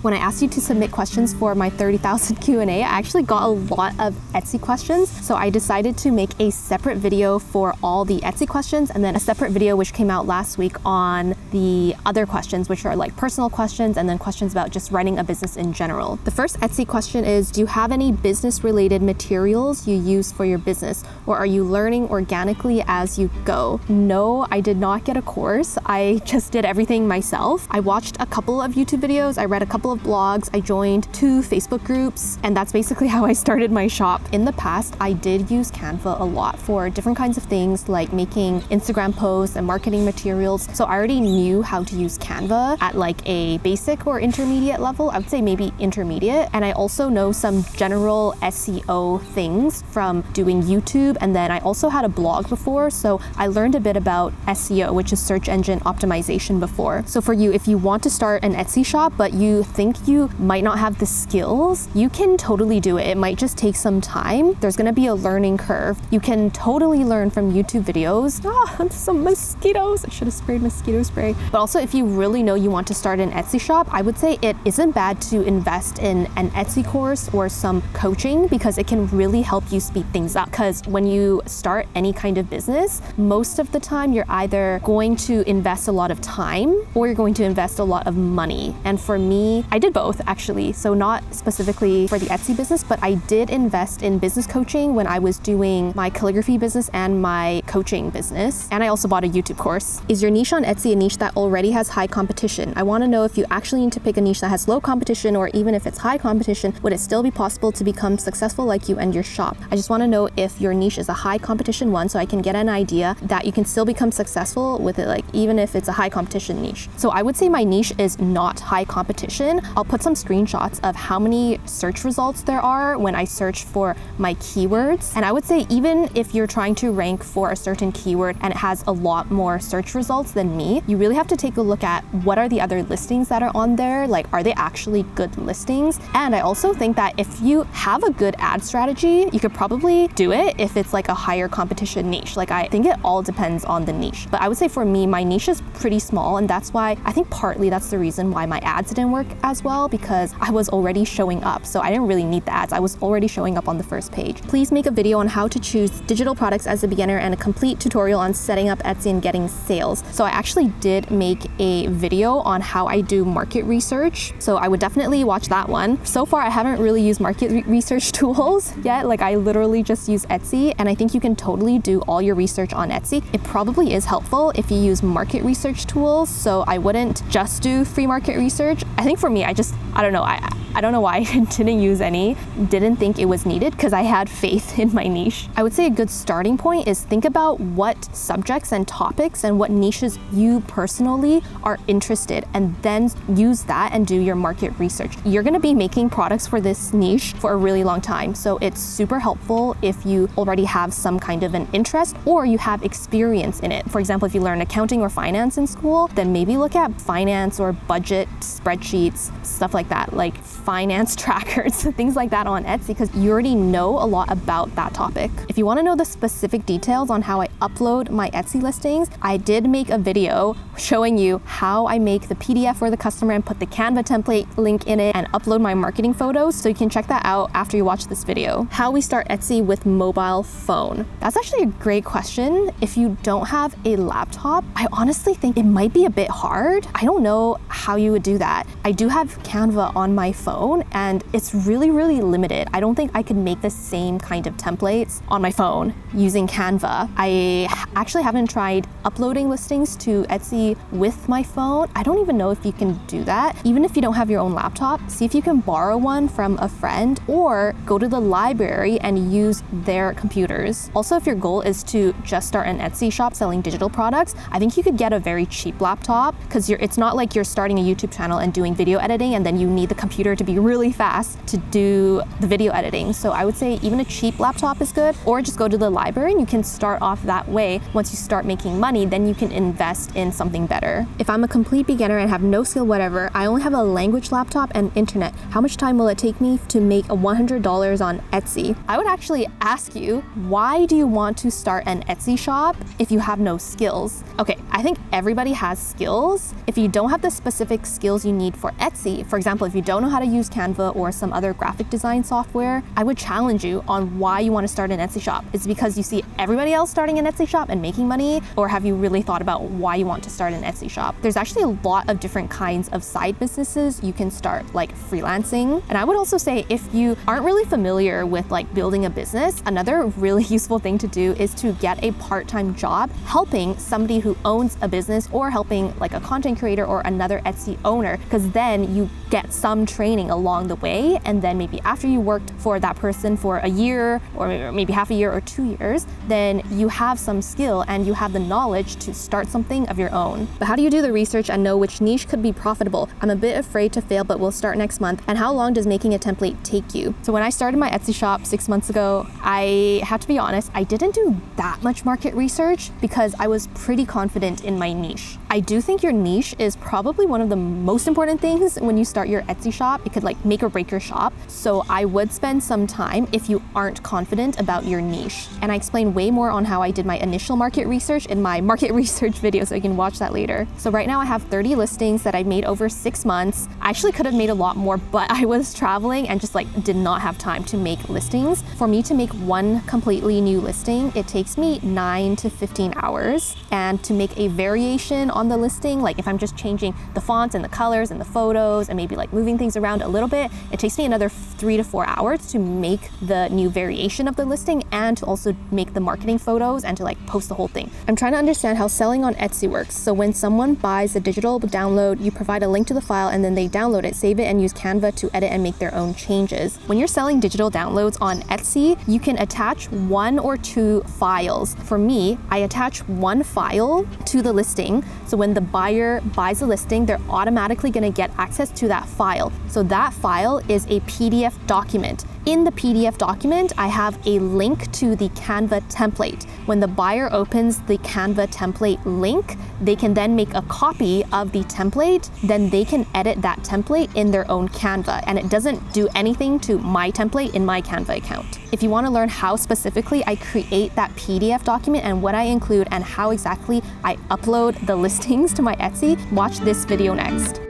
When I asked you to submit questions for my 30,000 Q&A, I actually got a lot of Etsy questions. So I decided to make a separate video for all the Etsy questions and then a separate video which came out last week on the other questions, which are like personal questions and then questions about just running a business in general. The first Etsy question is, do you have any business related materials you use for your business, or are you learning organically as you go? No, I did not get a course. I just did everything myself. I watched a couple of YouTube videos. I read a couple of blogs. I joined 2 Facebook groups, and that's basically how I started my shop. In the past, I did use Canva a lot for different kinds of things like making Instagram posts and marketing materials. So I already knew how to use Canva at like a basic or intermediate level. I would say maybe intermediate. And I also know some general SEO things from doing YouTube. And then I also had a blog before. So I learned a bit about SEO, which is search engine optimization before. So for you, if you want to start an Etsy shop, but you think you might not have the skills, you can totally do it. It might just take some time. There's gonna be a learning curve. You can totally learn from YouTube videos. Some mosquitoes. I should have sprayed mosquito spray. But also, if you really know you want to start an Etsy shop, I would say it isn't bad to invest in an Etsy course or some coaching, because it can really help you speed things up. Because when you start any kind of business, most of the time you're either going to invest a lot of time or you're going to invest a lot of money. And for me, I did both actually. So not specifically for the Etsy business, but I did invest in business coaching when I was doing my calligraphy business and my coaching business. And I also bought a YouTube course. Is your niche on Etsy a niche that already has high competition? I want to know if you actually need to pick a niche that has low competition, or even if it's high competition, would it still be possible to become successful like you and your shop? I just want to know if your niche is a high competition one, so I can get an idea that you can still become successful with it, like even if it's a high competition niche. So I would say my niche is not high competition. I'll put some screenshots of how many search results there are when I search for my keywords. And I would say even if you're trying to rank for a certain keyword and it has a lot more search results than me, you really have to take a look at what are the other listings that are on there. Like, are they actually good listings? And I also think that if you have a good ad strategy, you could probably do it if it's like a higher competition niche. Like, I think it all depends on the niche. But I would say for me, my niche is pretty small, and that's why I think partly that's the reason why my ads didn't work as well, because I was already showing up. So I didn't really need the ads. I was already showing up on the first page. Please make a video on how to choose digital products as a beginner and a complete tutorial on setting up Etsy and getting sales. So I actually did make a video on how I do market research. So I would definitely watch that one. So far, I haven't really used market research tools yet. Like, I literally just use Etsy, and I think you can totally do all your research on Etsy. It probably is helpful if you use market research tools. So I wouldn't just do free market research. I think for me, I don't know. I don't know why I didn't use any, didn't think it was needed, because I had faith in my niche. I would say a good starting point is think about what subjects and topics and what niches you personally are interested, and then use that and do your market research. You're gonna be making products for this niche for a really long time. So it's super helpful if you already have some kind of an interest or you have experience in it. For example, if you learn accounting or finance in school, then maybe look at finance or budget spreadsheets, stuff like that, like finance trackers, things like that on Etsy, because you already know a lot about that topic. If you want to know the specific details on how I upload my Etsy listings, I did make a video showing you how I make the PDF for the customer and put the Canva template link in it and upload my marketing photos. So you can check that out after you watch this video. How we start Etsy with mobile phone. That's actually a great question. If you don't have a laptop, I honestly think it might be a bit hard. I don't know how you would do that. I do have Canva on my phone, and it's really, really limited. I don't think I could make the same kind of templates on my phone using Canva. I actually haven't tried uploading listings to Etsy with my phone. I don't even know if you can do that. Even if you don't have your own laptop, see if you can borrow one from a friend or go to the library and use their computers. Also, if your goal is to just start an Etsy shop selling digital products, I think you could get a very cheap laptop, because it's not like you're starting a YouTube channel and doing video editing and then you need the computer to be really fast to do the video editing. So I would say even a cheap laptop is good, or just go to the library and you can start off that way. Once you start making money, then you can invest in something getting better. If I'm a complete beginner and have no skill whatever, I only have a language laptop and internet, how much time will it take me to make $100 on Etsy? I would actually ask you, why do you want to start an Etsy shop if you have no skills? Okay, I think everybody has skills. If you don't have the specific skills you need for Etsy, for example, if you don't know how to use Canva or some other graphic design software, I would challenge you on why you want to start an Etsy shop. Is it because you see everybody else starting an Etsy shop and making money? Or have you really thought about why you want to start an Etsy shop? There's actually a lot of different kinds of side businesses you can start, like freelancing. And I would also say if you aren't really familiar with like building a business, another really useful thing to do is to get a part-time job helping somebody who owns a business or helping like a content creator or another Etsy owner, because then you get some training along the way, and then maybe after you worked for that person for a year or maybe half a year or 2 years, then you have some skill and you have the knowledge to start something of your own. But how do you do the research and know which niche could be profitable? I'm a bit afraid to fail, but we'll start next month. And how long does making a template take you? So when I started my Etsy shop 6 months ago, I have to be honest, I didn't do that much market research because I was pretty confident in my niche. I do think your niche is probably one of the most important things when you start your Etsy shop. It could like make or break your shop. So I would spend some time if you aren't confident about your niche. And I explain way more on how I did my initial market research in my market research video, so you can watch that later. So right now I have 30 listings that I made over 6 months. I actually could have made a lot more, but I was traveling and just like did not have time to make listings. For me to make one completely new listing, it takes me 9 to 15 hours. And to make a variation on the listing, like if I'm just changing the fonts and the colors and the photos and maybe like moving things around a little bit, it takes me another 3 to 4 hours to make the new variation of the listing and to also make the marketing photos and to like post the whole thing. I'm trying to understand how selling on Etsy works. So when someone buys a digital download, you provide a link to the file and then they download it, save it, and use Canva to edit and make their own changes. When you're selling digital downloads on Etsy, you can attach 1 or 2 files. For me, I attach 1 file to the listing. So when the buyer buys a listing, they're automatically going to get access to that file. So that file is a PDF document. In the PDF document, I have a link to the Canva template. When the buyer opens the Canva template link, they can then make a copy of the template. Then they can edit that template in their own Canva, and it doesn't do anything to my template in my Canva account. If you want to learn how specifically I create that PDF document and what I include and how exactly I upload the listings to my Etsy, watch this video next.